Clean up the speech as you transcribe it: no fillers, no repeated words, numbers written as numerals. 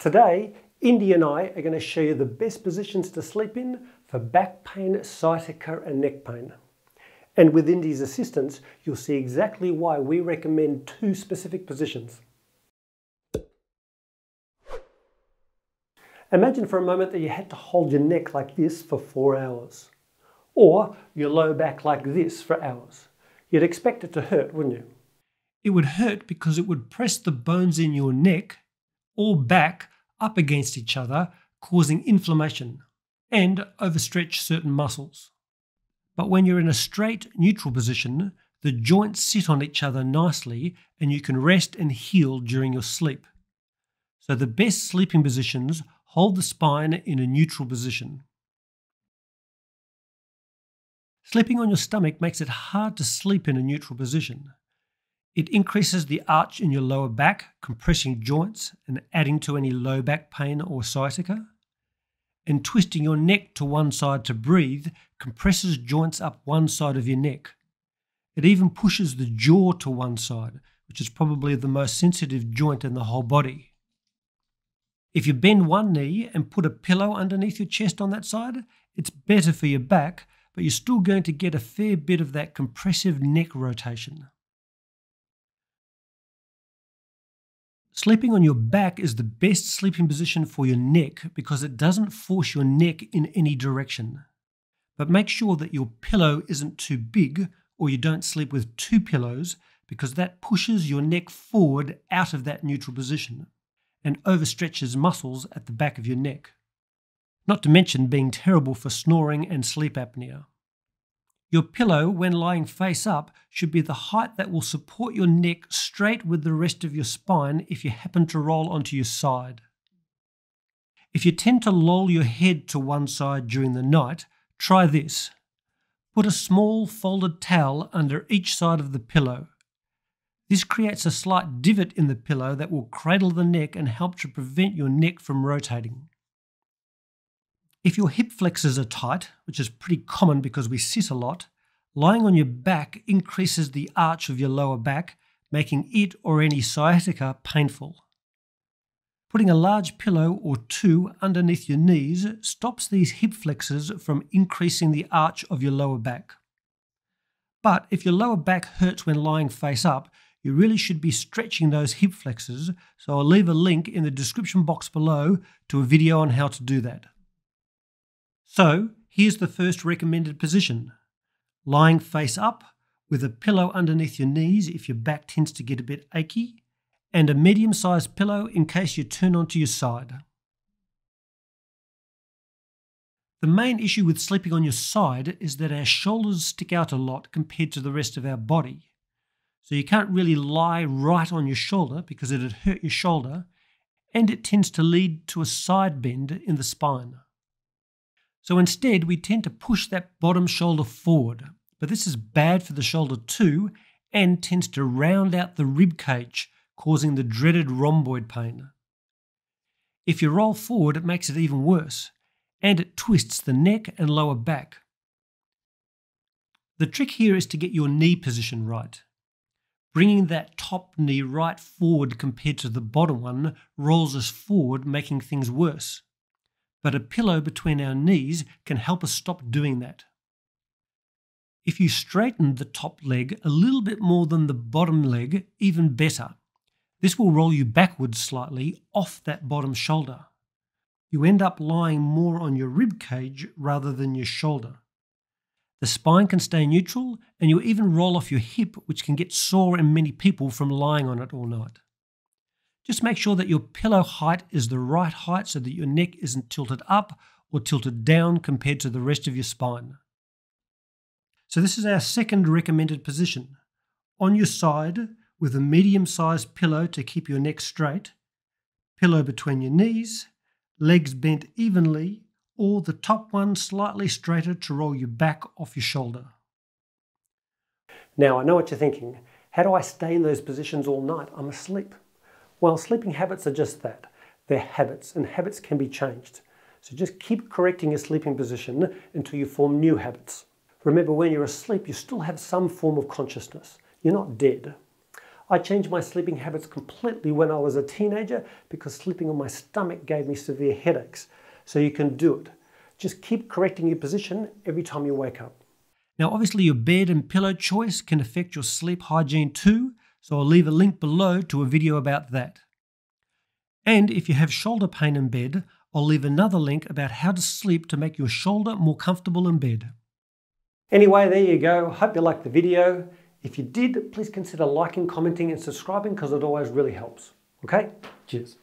Today, Indy and I are going to show you the best positions to sleep in for back pain, sciatica and neck pain. And with Indy's assistance, you'll see exactly why we recommend two specific positions. Imagine for a moment that you had to hold your neck like this for 4 hours, or your low back like this for hours. You'd expect it to hurt, wouldn't you? It would hurt because it would press the bones in your neck or back up against each other, causing inflammation and overstretch certain muscles. But when you're in a straight, neutral position, the joints sit on each other nicely and you can rest and heal during your sleep. So the best sleeping positions hold the spine in a neutral position. Sleeping on your stomach makes it hard to sleep in a neutral position. It increases the arch in your lower back, compressing joints and adding to any low back pain or sciatica. And twisting your neck to one side to breathe compresses joints up one side of your neck. It even pushes the jaw to one side, which is probably the most sensitive joint in the whole body. If you bend one knee and put a pillow underneath your chest on that side, it's better for your back, but you're still going to get a fair bit of that compressive neck rotation. Sleeping on your back is the best sleeping position for your neck because it doesn't force your neck in any direction. But make sure that your pillow isn't too big or you don't sleep with two pillows because that pushes your neck forward out of that neutral position and overstretches muscles at the back of your neck. Not to mention being terrible for snoring and sleep apnea. Your pillow, when lying face up, should be the height that will support your neck straight with the rest of your spine if you happen to roll onto your side. If you tend to loll your head to one side during the night, try this. Put a small folded towel under each side of the pillow. This creates a slight divot in the pillow that will cradle the neck and help to prevent your neck from rotating. If your hip flexors are tight, which is pretty common because we sit a lot, lying on your back increases the arch of your lower back, making it or any sciatica painful. Putting a large pillow or two underneath your knees stops these hip flexors from increasing the arch of your lower back. But if your lower back hurts when lying face up, you really should be stretching those hip flexors, so I'll leave a link in the description box below to a video on how to do that. So, here's the first recommended position. Lying face up with a pillow underneath your knees if your back tends to get a bit achy, and a medium-sized pillow in case you turn onto your side. The main issue with sleeping on your side is that our shoulders stick out a lot compared to the rest of our body. So you can't really lie right on your shoulder because it'd hurt your shoulder, and it tends to lead to a side bend in the spine. So instead, we tend to push that bottom shoulder forward, but this is bad for the shoulder too and tends to round out the rib cage, causing the dreaded rhomboid pain. If you roll forward, it makes it even worse, and it twists the neck and lower back. The trick here is to get your knee position right. Bringing that top knee right forward compared to the bottom one rolls us forward, making things worse. But a pillow between our knees can help us stop doing that. If you straighten the top leg a little bit more than the bottom leg, even better. This will roll you backwards slightly off that bottom shoulder. You end up lying more on your rib cage rather than your shoulder. The spine can stay neutral and you even roll off your hip, which can get sore in many people from lying on it all night. Just make sure that your pillow height is the right height so that your neck isn't tilted up or tilted down compared to the rest of your spine. So this is our second recommended position. On your side with a medium-sized pillow to keep your neck straight, pillow between your knees, legs bent evenly, or the top one slightly straighter to roll your back off your shoulder. Now I know what you're thinking. How do I stay in those positions all night? I'm asleep. Well, sleeping habits are just that. They're habits, and habits can be changed. So just keep correcting your sleeping position until you form new habits. Remember, when you're asleep, you still have some form of consciousness. You're not dead. I changed my sleeping habits completely when I was a teenager because sleeping on my stomach gave me severe headaches. So you can do it. Just keep correcting your position every time you wake up. Now obviously your bed and pillow choice can affect your sleep hygiene too, so I'll leave a link below to a video about that. And if you have shoulder pain in bed, I'll leave another link about how to sleep to make your shoulder more comfortable in bed. Anyway, there you go. Hope you liked the video. If you did, please consider liking, commenting and subscribing because it always really helps. Okay? Cheers.